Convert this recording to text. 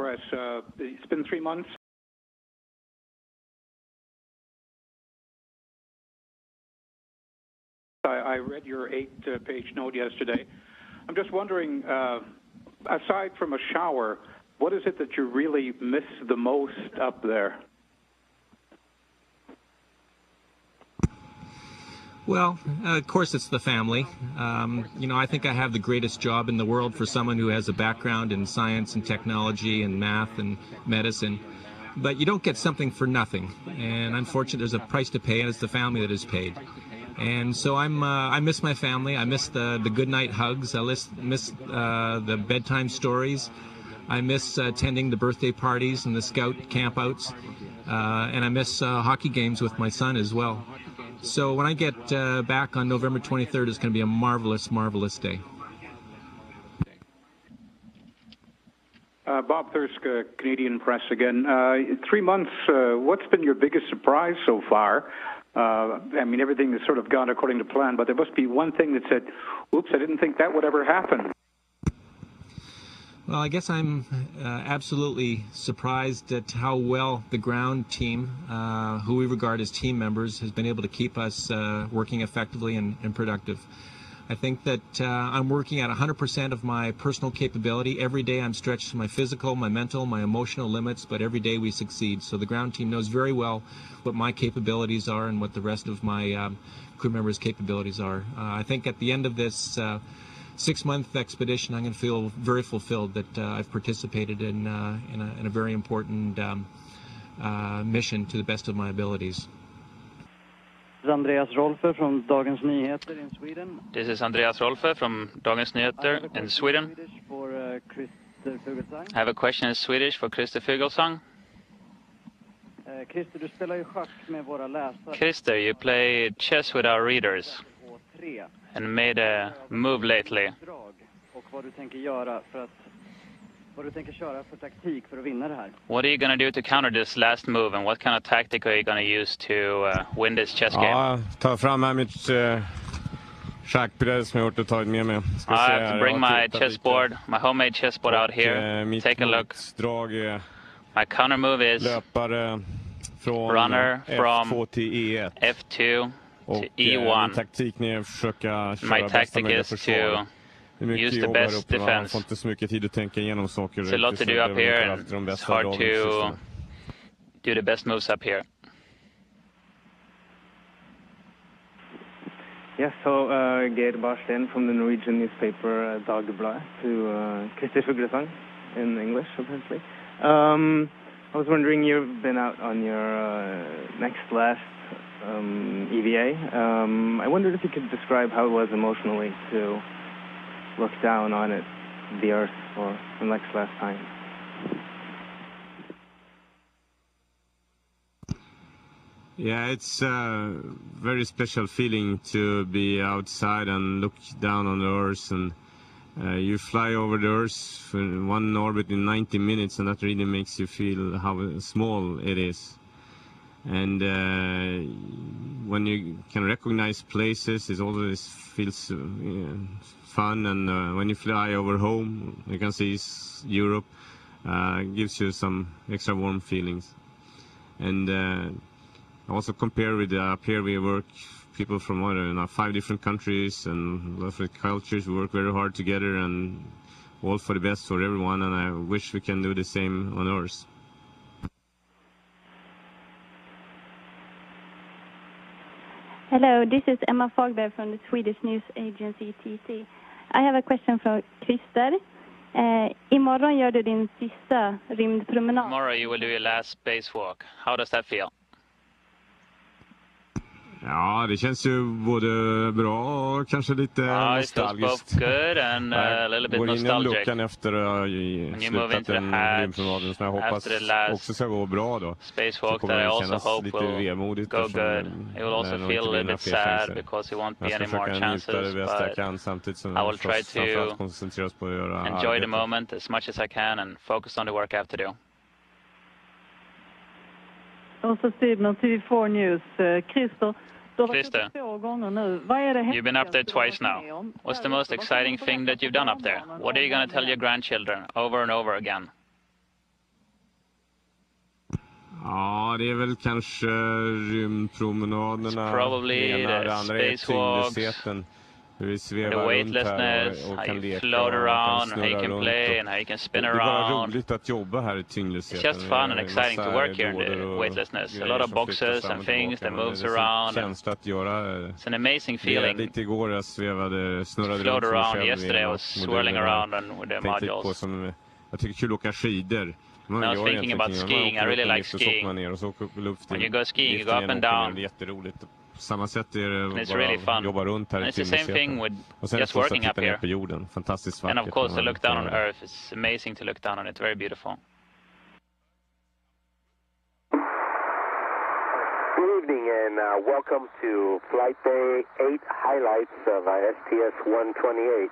progress. It's been 3 months. I read your 8-page note yesterday. I'm just wondering, aside from a shower, what is it that you really miss the most up there? Well, of course it's the family. You know, I think I have the greatest job in the world for someone who has a background in science and technology and math and medicine. But you don't get something for nothing. And unfortunately, there's a price to pay, and it's the family that is paid. And so I miss my family. I miss the good night hugs. I miss the bedtime stories. I miss attending the birthday parties and the scout campouts. And I miss hockey games with my son as well. So when I get back on November 23rd, it's going to be a marvelous, marvelous day. Bob Thirsk, Canadian Press again. 3 months, what's been your biggest surprise so far? I mean, everything has sort of gone according to plan, but there must be one thing that said, oops, I didn't think that would ever happen. Well, I guess I'm absolutely surprised at how well the ground team, who we regard as team members, has been able to keep us working effectively and productive. I think that I'm working at 100% of my personal capability. Every day I'm stretched to my physical, my mental, my emotional limits, but every day we succeed. So the ground team knows very well what my capabilities are and what the rest of my crew members' capabilities are. I think at the end of this 6-month expedition, I'm going to feel very fulfilled that I've participated in a very important mission to the best of my abilities. Andreas Rolfe from Dagens Nyheter in Sweden. This is Andreas Rolfe from Dagens Nyheter in Sweden. I have a question in Swedish for Christer Fuglesang. Christer, you play chess with our readers and made a move lately. What are you going to do to counter this last move, and what kind of tactic are you going to use to win this chess game? Ja, ta fram här mitt schackbräde som jag gjort och tagit med mig. I have to bring my chessboard, my homemade chessboard out here. Take a look. My counter move is runner from F2 to E1. My tactic is to use the best defense. It's a lot to do up here, and it's hard to do the best moves up here. Yes, so Geir Barsten from the Norwegian newspaper Dagbladet to Christer Fuglesang in English, apparently. I was wondering, you've been out on your last EVA. I wondered if you could describe how it was emotionally to look down on it, the Earth, for the next last time. Yeah, it's a very special feeling to be outside and look down on the Earth, and you fly over the Earth in one orbit in 90 minutes, and that really makes you feel how small it is. And when you can recognize places, it always feels fun, and when you fly over home, you can see Europe, gives you some extra warm feelings. And also compare with up here, we work people from 5 different countries and different cultures. We work very hard together, and all for the best for everyone, and I wish we can do the same on Earth. Hello, this is Emma Fagberg from the Swedish news agency TT. I have a question for Christer. Imorgon gör du din sista rymdpromenad. Tomorrow you will do your last spacewalk. How does that feel? Ja, det känns ju både bra och kanske lite nostalgiskt. It feels both good and a little bit nostalgic. Luckan efter slutat en rymdpromenad som jag hoppas också ska gå bra då. Spacewalk that I also hope will go good. It will also feel a little bit sad because there won't be any more chances, but I will try to enjoy the moment as much as I can and focus on the work I have to do. Also Stephen on TV4 News. Christer, you've been up there twice now. What's the most exciting thing that you've done up there? What are you going to tell your grandchildren over and over again? Ja, det är väl kanske rymdpromenaderna. Probably the spacewalks, the weightlessness, how you float around, how you can play and how you can spin around. It's just fun and exciting to work here in the weightlessness. A lot of boxes and things that moves around. It's an amazing feeling to float around. Yesterday I was swirling around with the modules. I was thinking about skiing. I really like skiing. When you go skiing, you go up and down. And it's really fun. And it's the same thing with just working up here. And of course, to look down on Earth, it's amazing to look down on it. Very beautiful. Good evening and welcome to Flight Day 8 highlights of STS-128.